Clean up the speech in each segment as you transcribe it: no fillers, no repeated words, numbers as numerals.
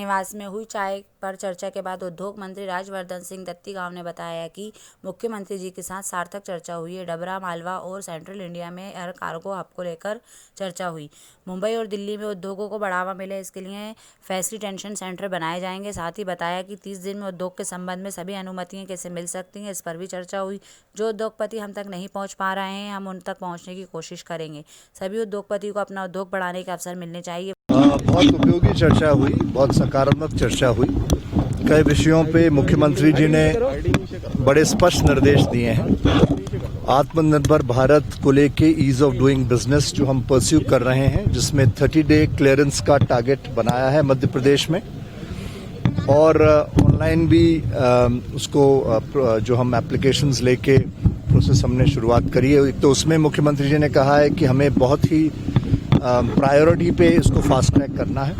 निवास में हुई चाय पर चर्चा के बाद उद्योग मंत्री राजवर्धन सिंह दत्तीगांव ने बताया कि मुख्यमंत्री जी के साथ सार्थक चर्चा हुई है। डबरा, मालवा और सेंट्रल इंडिया में एयर कार्गो हब को लेकर चर्चा हुई। मुंबई और दिल्ली में उद्योगों को बढ़ावा मिले, इसके लिए फैसिलिटेशन सेंटर बनाए जाएंगे। साथ ही बताया कि 30 दिन में उद्योग के संबंध में सभी अनुमतियां कैसे मिल सकती हैं, इस पर भी चर्चा हुई। जो उद्योगपति हम तक नहीं पहुँच पा रहे हैं, हम उन तक पहुँचने की कोशिश करेंगे। सभी उद्योगपति को अपना उद्योग बढ़ाने के अवसर मिलने चाहिए। बहुत उपयोगी चर्चा हुई, बहुत सकारात्मक चर्चा हुई। कई विषयों पे मुख्यमंत्री जी ने बड़े स्पष्ट निर्देश दिए हैं। आत्मनिर्भर भारत को लेके ईज ऑफ डूइंग बिजनेस जो हम परस्यू कर रहे हैं, जिसमें 30 डे क्लियरेंस का टारगेट बनाया है मध्य प्रदेश में, और ऑनलाइन भी उसको जो हम एप्लीकेशंस लेके प्रोसेस हमने शुरुआत करी है। तो उसमें मुख्यमंत्री जी ने कहा है कि हमें बहुत ही प्रायोरिटी पे इसको फास्ट ट्रैक करना है।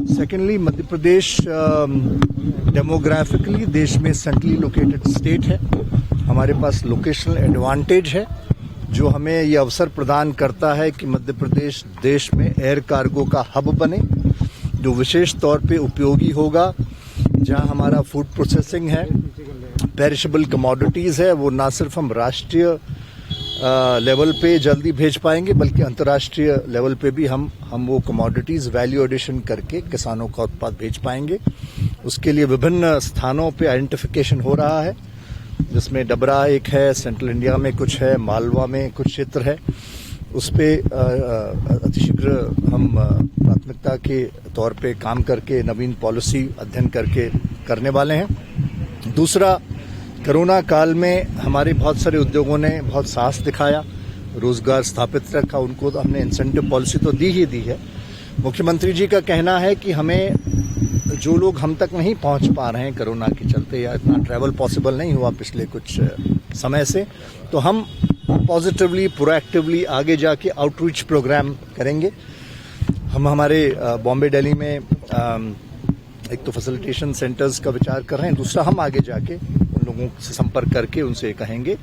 सेकेंडली, मध्य प्रदेश डेमोग्राफिकली देश में सेंट्रली लोकेटेड स्टेट है। हमारे पास लोकेशनल एडवांटेज है जो हमें ये अवसर प्रदान करता है कि मध्य प्रदेश देश में एयर कार्गो का हब बने, जो विशेष तौर पे उपयोगी होगा। जहां हमारा फूड प्रोसेसिंग है, पेरिशेबल कमोडिटीज है, वो ना सिर्फ हम राष्ट्रीय लेवल पे जल्दी भेज पाएंगे, बल्कि अंतर्राष्ट्रीय लेवल पे भी हम वो कमोडिटीज वैल्यू एडिशन करके किसानों का उत्पाद भेज पाएंगे। उसके लिए विभिन्न स्थानों पे आइडेंटिफिकेशन हो रहा है, जिसमें डबरा एक है, सेंट्रल इंडिया में कुछ है, मालवा में कुछ क्षेत्र है। उस पे अतिशीघ्र हम प्राथमिकता के तौर पे काम करके नवीन पॉलिसी अध्ययन करके करने वाले हैं। दूसरा, कोरोना काल में हमारे बहुत सारे उद्योगों ने बहुत साहस दिखाया, रोजगार स्थापित रखा। उनको तो हमने इंसेंटिव पॉलिसी तो दी ही दी है। मुख्यमंत्री जी का कहना है कि हमें जो लोग हम तक नहीं पहुंच पा रहे हैं कोरोना के चलते, या इतना ट्रैवल पॉसिबल नहीं हुआ पिछले कुछ समय से, तो हम पॉजिटिवली प्रोएक्टिवली आगे जाके आउटरीच प्रोग्राम करेंगे। हम हमारे बॉम्बे, दिल्ली में एक तो फैसिलिटेशन सेंटर्स का विचार कर रहे हैं, दूसरा हम आगे जाके उन लोगों से संपर्क करके उनसे कहेंगे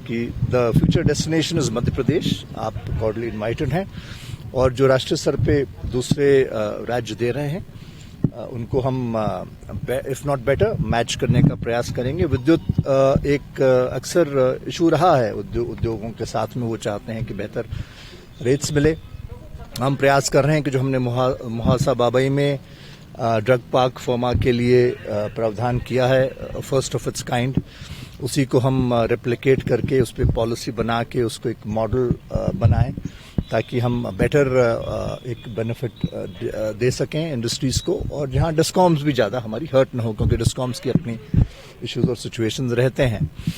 कि the future destination is Madhya Pradesh, आप कॉर्डियली इन्वाइटेड हैं। और जो राष्ट्रीय स्तर पे दूसरे राज्य दे रहे हैं, उनको हम इफ नॉट बेटर मैच करने का प्रयास करेंगे। विद्युत एक अक्सर इशू रहा है उद्योगों के साथ में, वो चाहते हैं कि बेहतर रेट्स मिले। हम प्रयास कर रहे हैं कि जो हमने मुहासा बाबई में ड्रग पार्क फर्मा के लिए प्रावधान किया है, फर्स्ट ऑफ इट्स काइंड, उसी को हम रेप्लिकेट करके उस पर पॉलिसी बना के उसको एक मॉडल बनाएं, ताकि हम बेटर एक बेनिफिट दे सकें इंडस्ट्रीज को, और जहां डिस्कॉम्स भी ज़्यादा हमारी हर्ट न हो, क्योंकि डिस्कॉम्स की अपनी इश्यूज और सिचुएशंस रहते हैं।